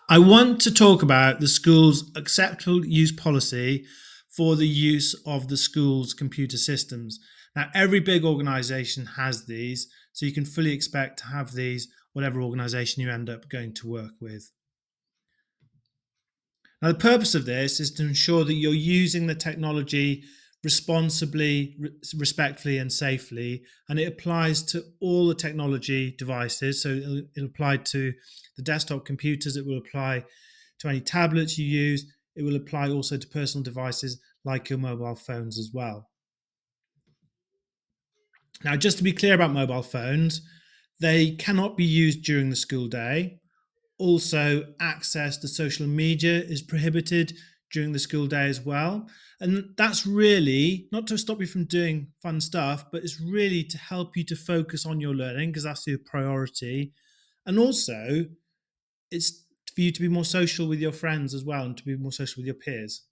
I want to talk about the school's acceptable use policy for the use of the school's computer systems. Now, every big organization has these, so you can fully expect to have these, whatever organization you end up going to work with. Now, the purpose of this is to ensure that you're using the technology responsibly, respectfully, and safely. And it applies to all the technology devices. So it'll apply to the desktop computers, it will apply to any tablets you use, it will apply also to personal devices like your mobile phones as well. Now, just to be clear about mobile phones, they cannot be used during the school day. Also, access to social media is prohibited during the school day as well. And that's really not to stop you from doing fun stuff, but it's really to help you to focus on your learning because that's your priority. And also, it's for you to be more social with your friends as well and to be more social with your peers.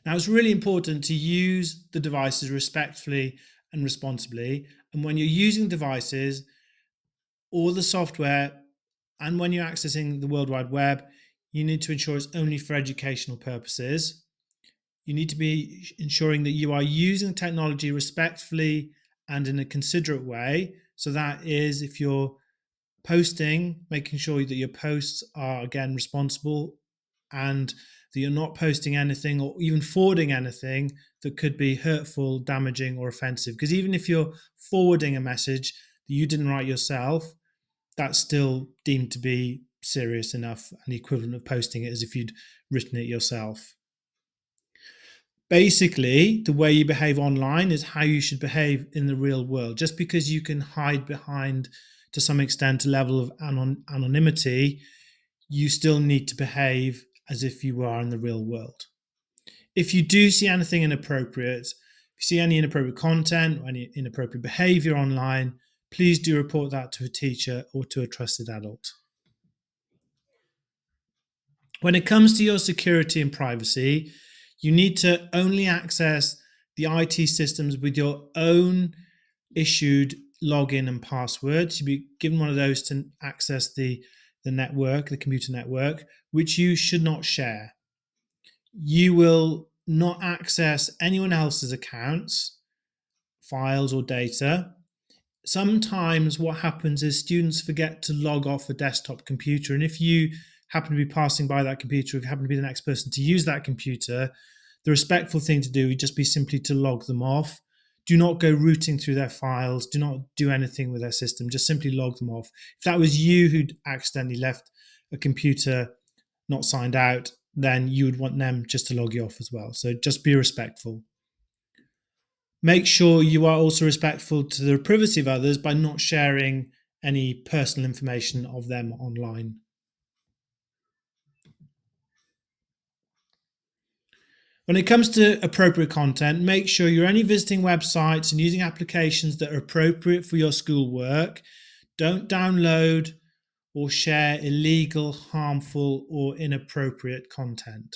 Now, it's really important to use the devices respectfully and responsibly. And when you're using devices, or the software, and when you're accessing the World Wide Web, you need to ensure it's only for educational purposes. You need to be ensuring that you are using technology respectfully and in a considerate way. So that is if you're posting, making sure that your posts are again responsible and that you're not posting anything or even forwarding anything that could be hurtful, damaging, or offensive. Because even if you're forwarding a message that you didn't write yourself, that's still deemed to be serious enough and the equivalent of posting it as if you'd written it yourself. Basically, the way you behave online is how you should behave in the real world. Just because you can hide behind, to some extent, a level of anonymity, you still need to behave as if you are in the real world. If you do see anything inappropriate, if you see any inappropriate content or any inappropriate behavior online, please do report that to a teacher or to a trusted adult. When it comes to your security and privacy, you need to only access the IT systems with your own issued login and passwords. You'll be given one of those to access the network, the computer network, which you should not share. You will not access anyone else's accounts, files, or data. Sometimes what happens is students forget to log off a desktop computer. And if you happen to be passing by that computer, if you happen to be the next person to use that computer, the respectful thing to do would just be simply to log them off. Do not go rooting through their files. Do not do anything with their system. Just simply log them off. If that was you who'd accidentally left a computer not signed out, then you would want them just to log you off as well. So just be respectful. Make sure you are also respectful to the privacy of others by not sharing any personal information of them online. When it comes to appropriate content, make sure you're only visiting websites and using applications that are appropriate for your schoolwork. Don't download or share illegal, harmful, or inappropriate content.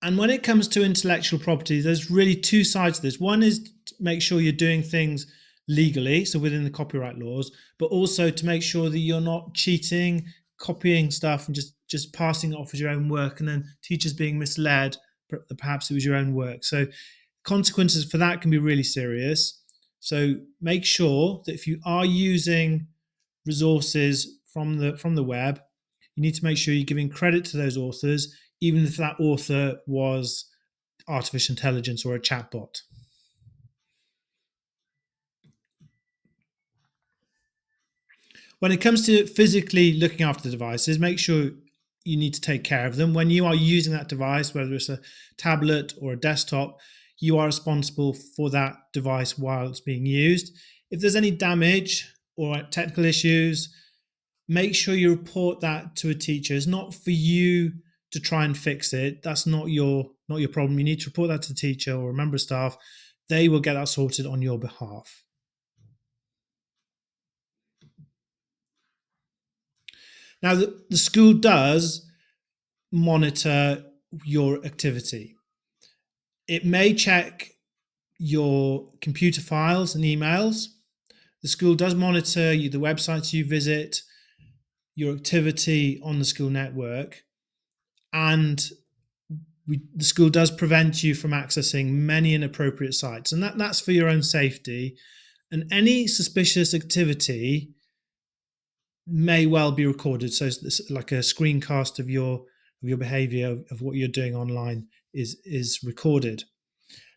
And when it comes to intellectual property, there's really two sides to this. One is to make sure you're doing things legally, so within the copyright laws, but also to make sure that you're not cheating, copying stuff, and just passing it off as your own work, and then teachers being misled that perhaps it was your own work. So consequences for that can be really serious. So make sure that if you are using resources from the web, you need to make sure you're giving credit to those authors, even if that author was artificial intelligence or a chatbot. When it comes to physically looking after the devices, make sure you need to take care of them. When you are using that device, whether it's a tablet or a desktop, you are responsible for that device while it's being used. If there's any damage or technical issues, make sure you report that to a teacher. It's not for you to try and fix it. That's not your problem. You need to report that to the teacher or a member of staff. They will get that sorted on your behalf. Now, the school does monitor your activity. It may check your computer files and emails. The school does monitor you, the websites you visit, your activity on the school network, and the school does prevent you from accessing many inappropriate sites, and that's for your own safety. And any suspicious activity may well be recorded. So it's like a screencast of your behavior, of what you're doing online is recorded.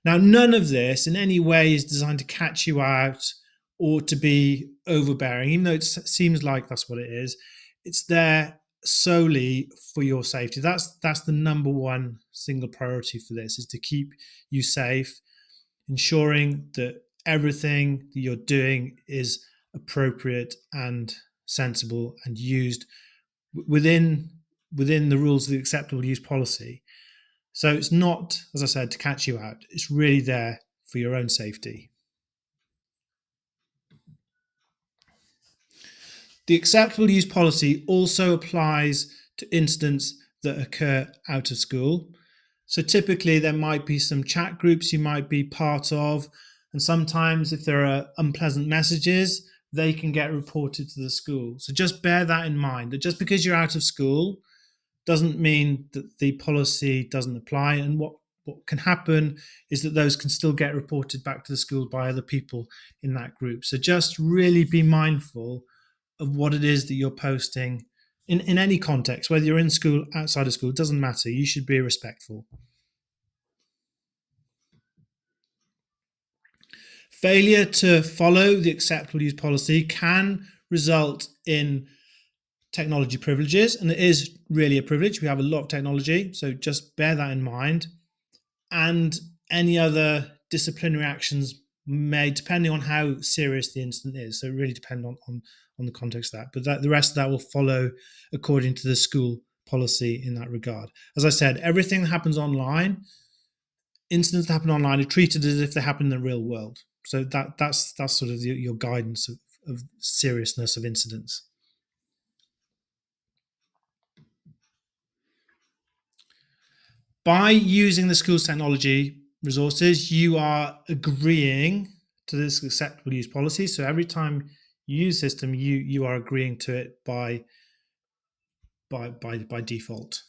Now, none of this in any way is designed to catch you out or to be overbearing, even though it seems like that's what it is. It's there solely for your safety. That's the number one single priority for this, is to keep you safe, ensuring that everything that you're doing is appropriate and sensible and used within the rules of the acceptable use policy. So it's not, as I said, to catch you out. It's really there for your own safety. The acceptable use policy also applies to incidents that occur out of school. So typically there might be some chat groups you might be part of, and sometimes if there are unpleasant messages, they can get reported to the school. So just bear that in mind, that just because you're out of school doesn't mean that the policy doesn't apply. And what can happen is that those can still get reported back to the school by other people in that group. So just really be mindful of what it is that you're posting in any context, whether you're in school, outside of school, it doesn't matter. You should be respectful. Failure to follow the acceptable use policy can result in technology privileges, and it is really a privilege. We have a lot of technology, so just bear that in mind. And any other disciplinary actions may, depending on how serious the incident is, so it really depends on the context of that. But the rest of that will follow according to the school policy in that regard. As I said, everything that happens online, incidents that happen online, are treated as if they happen in the real world. So that's sort of your guidance of seriousness of incidents. By using the school's technology resources, you are agreeing to this acceptable use policy. So every time you use the system, you are agreeing to it by default.